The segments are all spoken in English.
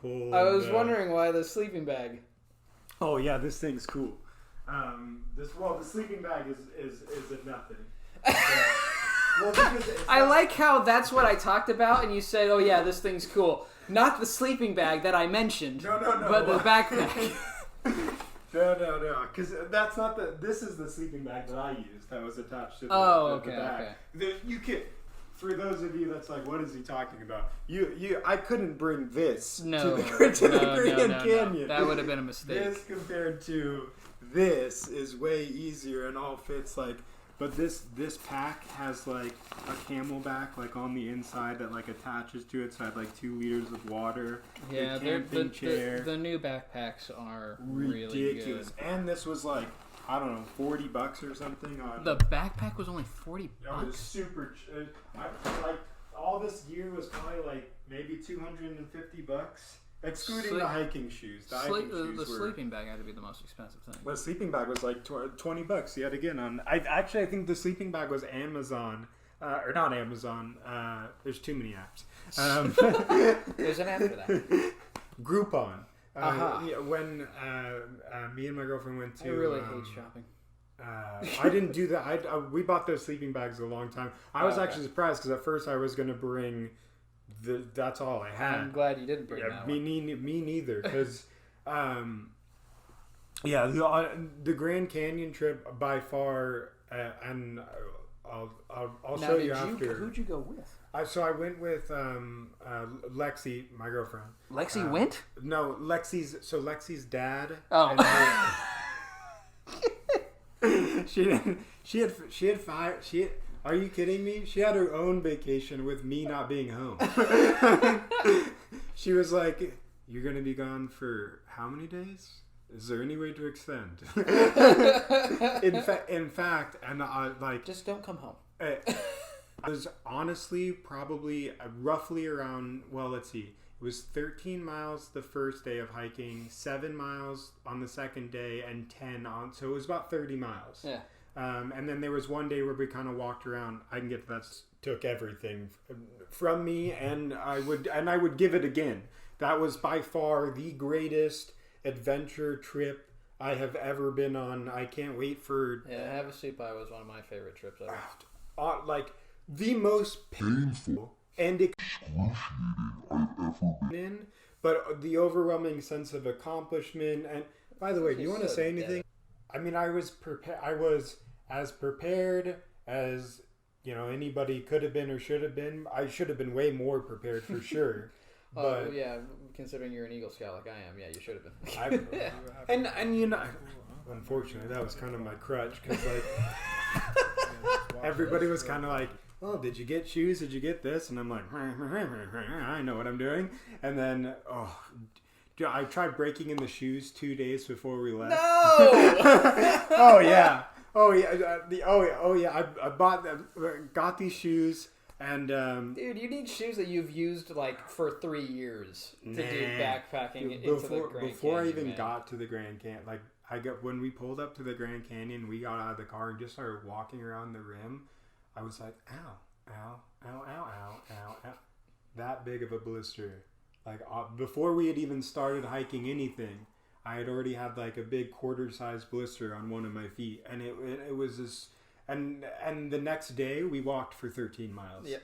pull. I was wondering why the sleeping bag. Oh yeah, this thing's cool. The sleeping bag is a nothing. I like how that's what I talked about, and you said, "Oh yeah, this thing's cool." Not the sleeping bag that I mentioned. No. But the backpack. No. Because that's not the. This is the sleeping bag that I used. That was attached to the. Okay. You can. For those of you that's like, what is he talking about? I couldn't bring this to the Grand Canyon. That would have been a mistake. This compared to this is way easier and all fits like. But this pack has like a camelback like on the inside that like attaches to it. So I had like 2 liters of water. Yeah, the camping chair. The new backpacks are ridiculous. really good. And this was like, I don't know, $40 or something. The backpack was only $40. It was super. Like all this gear was probably like maybe $250, excluding the hiking shoes. The sleeping bag had to be the most expensive thing. The sleeping bag was like $20 yet again. I think the sleeping bag was Amazon. Or not Amazon. There's too many apps. There's an app for that. Groupon. When me and my girlfriend went to... I really hate shopping. I didn't do that. We bought those sleeping bags a long time. I was actually surprised because at first I was going to bring... That's all I had. I'm glad you didn't bring that me neither. Because... the Grand Canyon trip by far... and I'll show you after. Who'd you go with? So I went with Lexi, my girlfriend. Lexi went? No, Lexi's dad. Oh. She had 5. Are you kidding me? She had her own vacation with me not being home. She was like, "You're gonna be gone for how many days? Is there any way to extend?" in fact, and just don't come home. It was honestly probably roughly around. Well, let's see. It was 13 miles the first day of hiking, 7 miles on the second day, and 10 on. So it was about 30 miles. Yeah. And then there was one day where we kind of walked around. I can get to that. Took everything from me, and I would give it again. That was by far the greatest adventure trip I have ever been on. I can't wait for... Yeah, Havasupai was one of my favorite trips ever. Like, the most painful and excruciating I've ever been in, but the overwhelming sense of accomplishment. And by the way, do you want to say anything? I mean, I was as prepared as anybody could have been or should have been. I should have been way more prepared for sure. But yeah, considering you're an Eagle Scout like I am, yeah, you should have been. and unfortunately, that was kind of my crutch because everybody was kind of like, "Oh, did you get shoes? Did you get this?" And I'm like, "I know what I'm doing." And then, I tried breaking in the shoes 2 days before we left. No. I got these shoes. And dude, you need shoes that you've used like for 3 years to do backpacking into the Grand Canyon. Before I even got to the Grand Canyon, when we pulled up to the Grand Canyon, we got out of the car and just started walking around the rim. I was like, ow, ow, ow, ow, ow, ow, ow. That big of a blister. Like before we had even started hiking anything, I had already had like a big quarter-sized blister on one of my feet, and it was this. And the next day we walked for 13 miles. Yeah.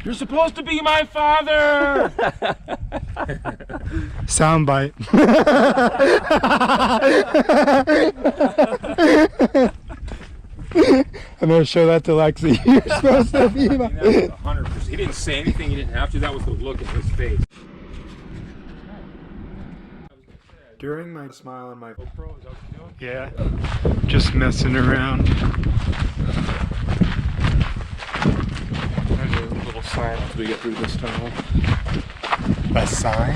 You're supposed to be my father. Soundbite. I'm gonna show that to Lexi. You're supposed to be my. 100%. He didn't say anything. He didn't have to. That was the look in his face. During my smile on my GoPro, is that what you're doing? Yeah, just messing around. There's a little sign as we get through this tunnel. A sign?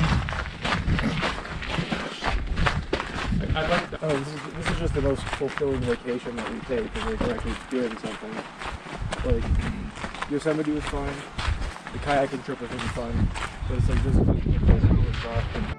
This is just the most fulfilling vacation that we take because we're actually doing something. Like, Yosemite was fun, the kayaking trip was really fun, but it's like visiting a place cool stuff.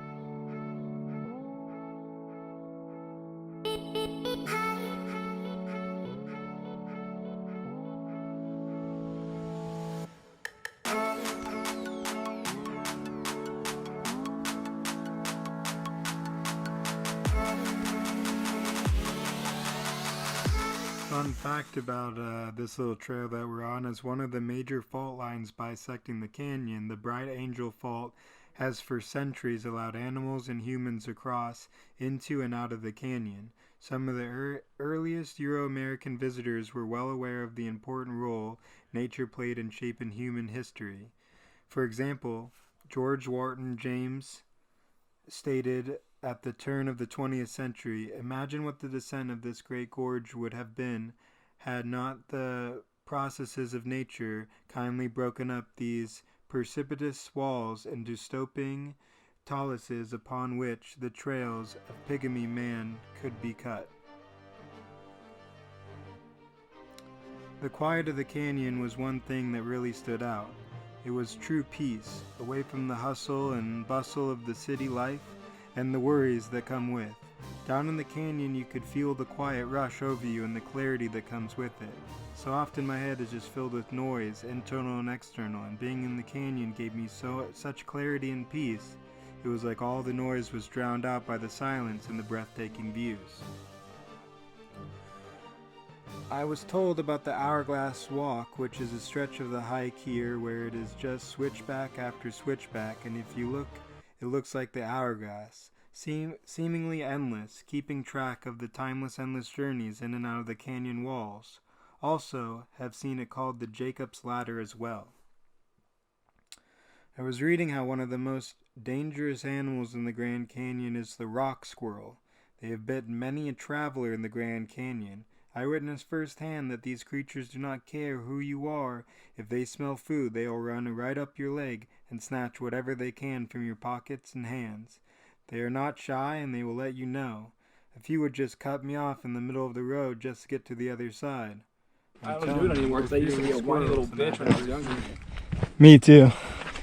Fun fact about this little trail that we're on is one of the major fault lines bisecting the canyon, the Bright Angel Fault, has for centuries allowed animals and humans across into and out of the canyon. Some of the earliest Euro-American visitors were well aware of the important role nature played in shaping human history. For example, George Wharton James stated at the turn of the 20th century, "Imagine what the descent of this great gorge would have been had not the processes of nature kindly broken up these precipitous walls into sloping taluses upon which the trails of pygmy man could be cut." The quiet of the canyon was one thing that really stood out. It was true peace, away from the hustle and bustle of the city life and the worries that come with. Down in the canyon you could feel the quiet rush over you and the clarity that comes with it. So often my head is just filled with noise, internal and external, and being in the canyon gave me such clarity and peace. It was like all the noise was drowned out by the silence and the breathtaking views. I was told about the Hourglass Walk, which is a stretch of the hike here where it is just switchback after switchback, and if you look, it looks like the hourglass, seemingly endless, keeping track of the timeless endless journeys in and out of the canyon walls. Also, have seen it called the Jacob's Ladder as well. I was reading how one of the most dangerous animals in the Grand Canyon is the rock squirrel. They have bitten many a traveler in the Grand Canyon. I witnessed firsthand that these creatures do not care who you are. If they smell food, they will run right up your leg and snatch whatever they can from your pockets and hands. They are not shy and they will let you know. A few would just cut me off in the middle of the road just to get to the other side. I don't do it anymore because I used to be a whiny little bitch when I was younger. Me too.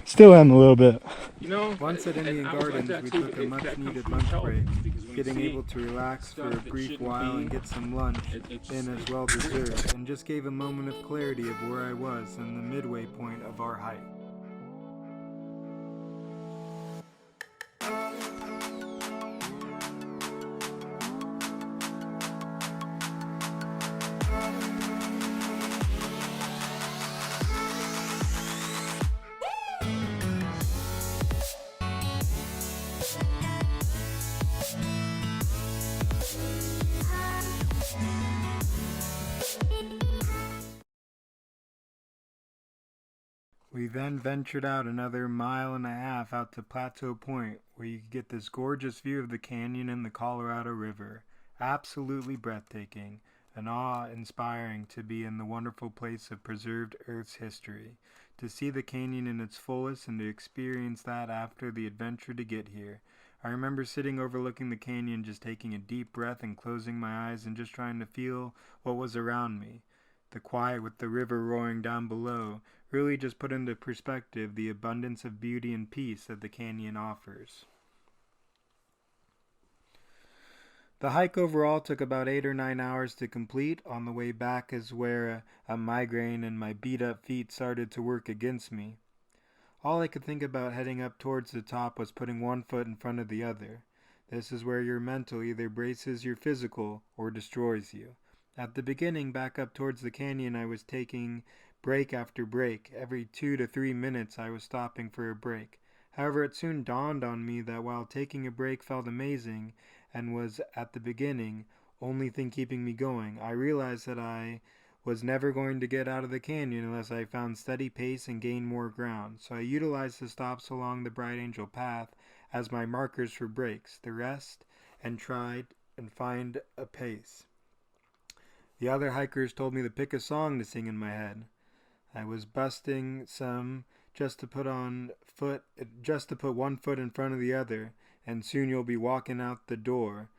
Still am a little bit. You know, Once at Indian Gardens, we took a much-needed lunch break, getting able to relax for a brief while and get some lunch in as well dessert, and just gave a moment of clarity of where I was in the midway point of our hike. We then ventured out another mile and a half out to Plateau Point, where you could get this gorgeous view of the canyon and the Colorado River. Absolutely breathtaking and awe-inspiring to be in the wonderful place of preserved Earth's history. To see the canyon in its fullest and to experience that after the adventure to get here. I remember sitting overlooking the canyon, just taking a deep breath and closing my eyes and just trying to feel what was around me. The quiet with the river roaring down below really just put into perspective the abundance of beauty and peace that the canyon offers. The hike overall took about 8 or 9 hours to complete. On the way back is where a migraine and my beat-up feet started to work against me. All I could think about heading up towards the top was putting one foot in front of the other. This is where your mental either braces your physical or destroys you. At the beginning, back up towards the canyon, I was taking break after break. Every 2 to 3 minutes I was stopping for a break. However, it soon dawned on me that while taking a break felt amazing and was, at the beginning, only thing keeping me going, I realized that I was never going to get out of the canyon unless I found steady pace and gained more ground. So I utilized the stops along the Bright Angel Path as my markers for breaks, the rest, and tried and find a pace. The other hikers told me to pick a song to sing in my head. I was busting some just to put one foot in front of the other, and soon you'll be walking out the door.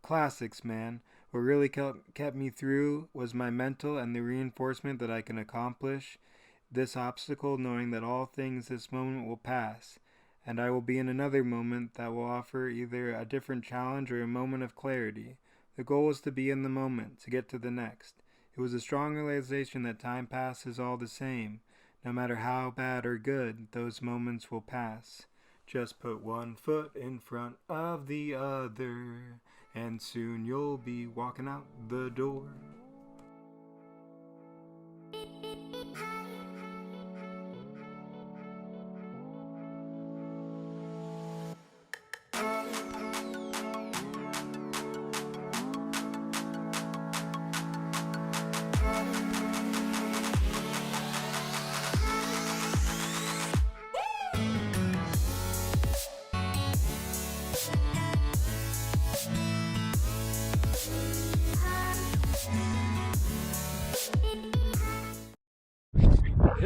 Classics, man. What really kept me through was my mental and the reinforcement that I can accomplish this obstacle, knowing that all things this moment will pass, and I will be in another moment that will offer either a different challenge or a moment of clarity. The goal was to be in the moment, to get to the next. It was a strong realization that time passes all the same. No matter how bad or good, those moments will pass. Just put one foot in front of the other, and soon you'll be walking out the door.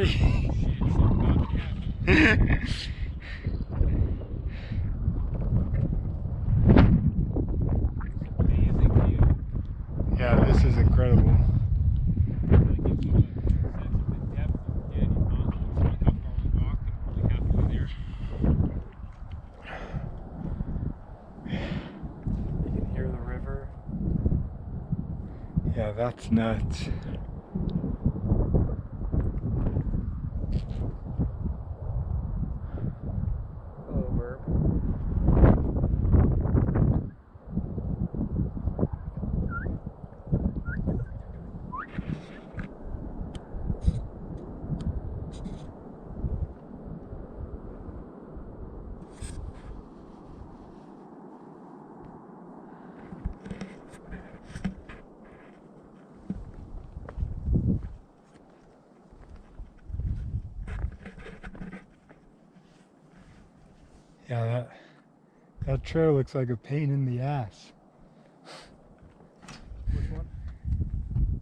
Yeah, this is incredible. You can hear the river. Yeah, that's nuts. Hello, Burb. Yeah, that trail looks like a pain in the ass. Which one?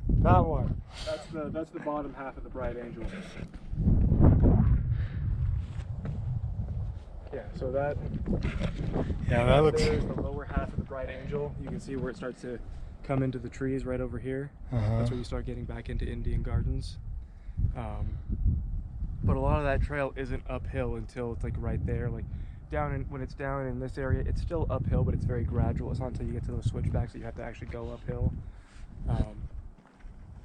That one. That's the bottom half of the Bright Angel. Yeah, so that Yeah, that looks. there's the lower half of the Bright Angel. You can see where it starts to come into the trees right over here. That's where you start getting back into Indian Gardens. But a lot of that trail isn't uphill until it's like right there, like when it's down in this area, it's still uphill, but it's very gradual. It's not until you get to those switchbacks that you have to actually go uphill.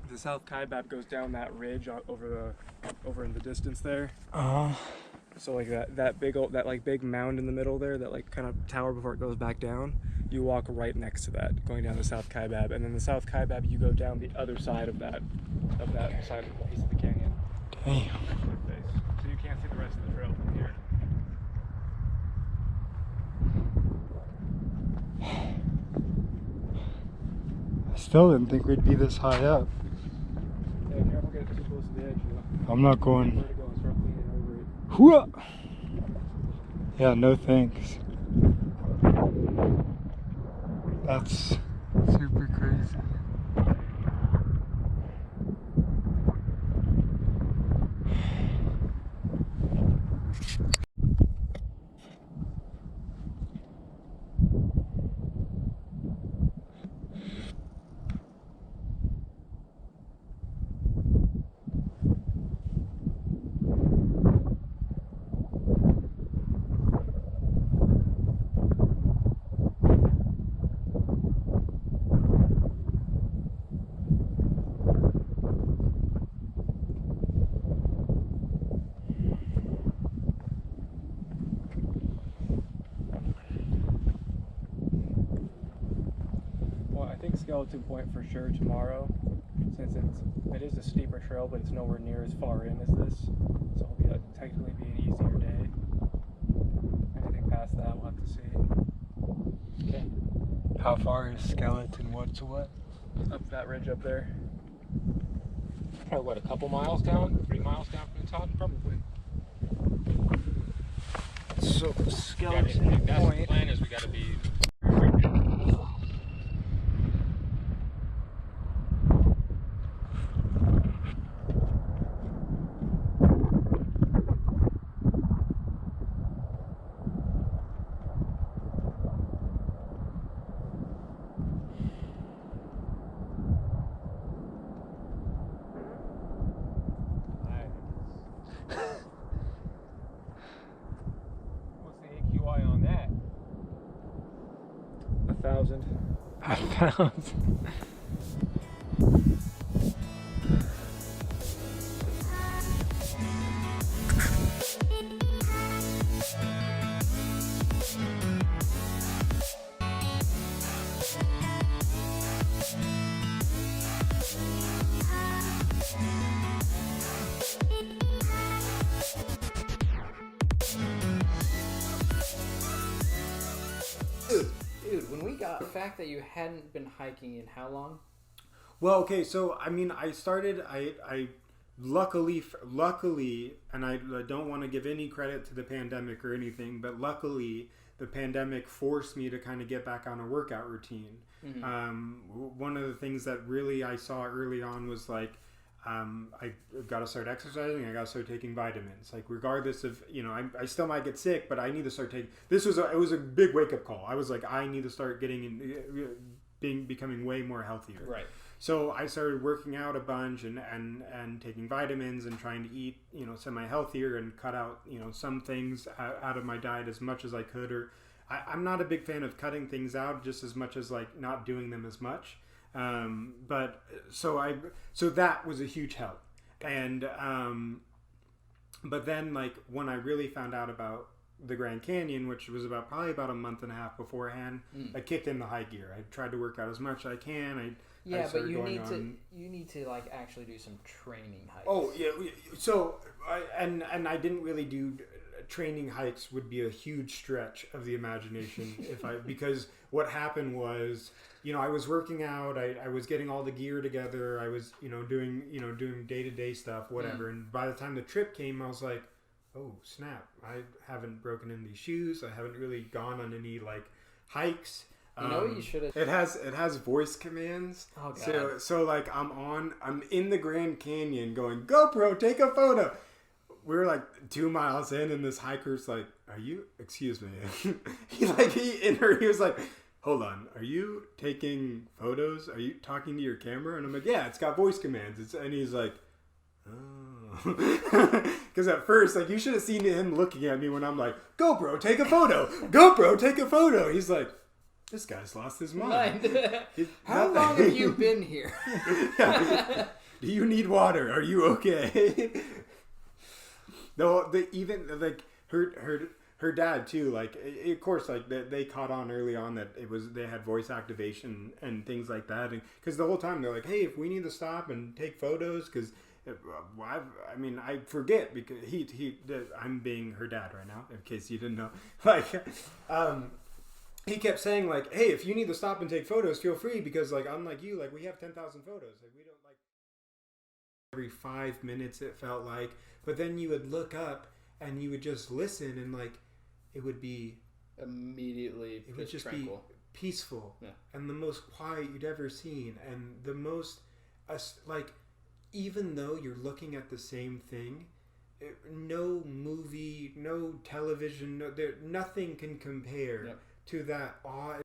The South Kaibab goes down that ridge over in the distance there. So like that big mound in the middle there, that like kind of tower before it goes back down, you walk right next to that going down the South Kaibab, and then the South Kaibab you go down the other side of that side of the piece of the canyon. Damn. So you can't see the rest of the trail from here. I still didn't think we'd be this high up. Yeah, careful getting too close to the edge, you know. I'm not going. Vertigo and start leaning over it. Whoa! Yeah, no thanks. That's super crazy. Well, I think Skeleton Point for sure tomorrow, since it is a steeper trail, but it's nowhere near as far in as this, so it'll technically be an easier day. Anything past that, we'll have to see. Okay. How far is Skeleton? What to what? Up that ridge up there. Probably what, a couple miles down? 3 miles down from the top? Probably. So Yeah, Skeleton that's the Point. plan, is we gotta be. What's the AQI on that? 1,000. 1,000. Dude, when we got the fact that you hadn't been hiking in how long? Well, okay, so I mean, I luckily, and I don't want to give any credit to the pandemic or anything, but luckily the pandemic forced me to kind of get back on a workout routine. Mm-hmm. One of the things that really I saw early on was like, I got to start exercising. I got to start taking vitamins. Like regardless of I still might get sick, but I need to start taking. It was a big wake up call. I was like, I need to start becoming way more healthier. Right. So I started working out a bunch and taking vitamins and trying to eat semi healthier and cut out some things out of my diet as much as I could. Or I'm not a big fan of cutting things out just as much as like not doing them as much. But so that was a huge help. And but then like when I really found out about the Grand Canyon, which was probably about a month and a half beforehand, I kicked in the high gear. I tried to work out as much as I can. But you need to like actually do some training hikes. Oh yeah, so I didn't really do training hikes. Would be a huge stretch of the imagination because what happened was I was working out, I was getting all the gear together, I was doing day-to-day stuff, whatever, and by the time the trip came I was like, oh snap, I haven't broken in these shoes, I haven't really gone on any like hikes. You know what you should have... It has voice commands. Oh god. So like I'm in the Grand Canyon going, GoPro, take a photo. We're like 2 miles in and this hiker's like, excuse me. he was like, hold on, are you taking photos? Are you talking to your camera? And I'm like, yeah, it's got voice commands. And he's like, oh. Because at first, like, you should have seen him looking at me when I'm like, GoPro, take a photo. GoPro, take a photo. He's like, this guy's lost his mind. How long have you been here? Do you need water? Are you okay? No, even like her dad too. Like, of course, like they caught on early on that they had voice activation and things like that, and because the whole time they're like, hey, if we need to stop and take photos, because I forget because I'm being her dad right now, in case you didn't know. Like, he kept saying like, hey, if you need to stop and take photos, feel free, because like unlike you, like we have 10,000 photos, like we don't like every 5 minutes it felt like, but then you would look up and you would just listen and like it would be immediately it would just tranquil. Be peaceful, yeah. And the most quiet you'd ever seen, and the most like, even though you're looking at the same thing, no movie, no television, nothing can compare. Yep. To that awe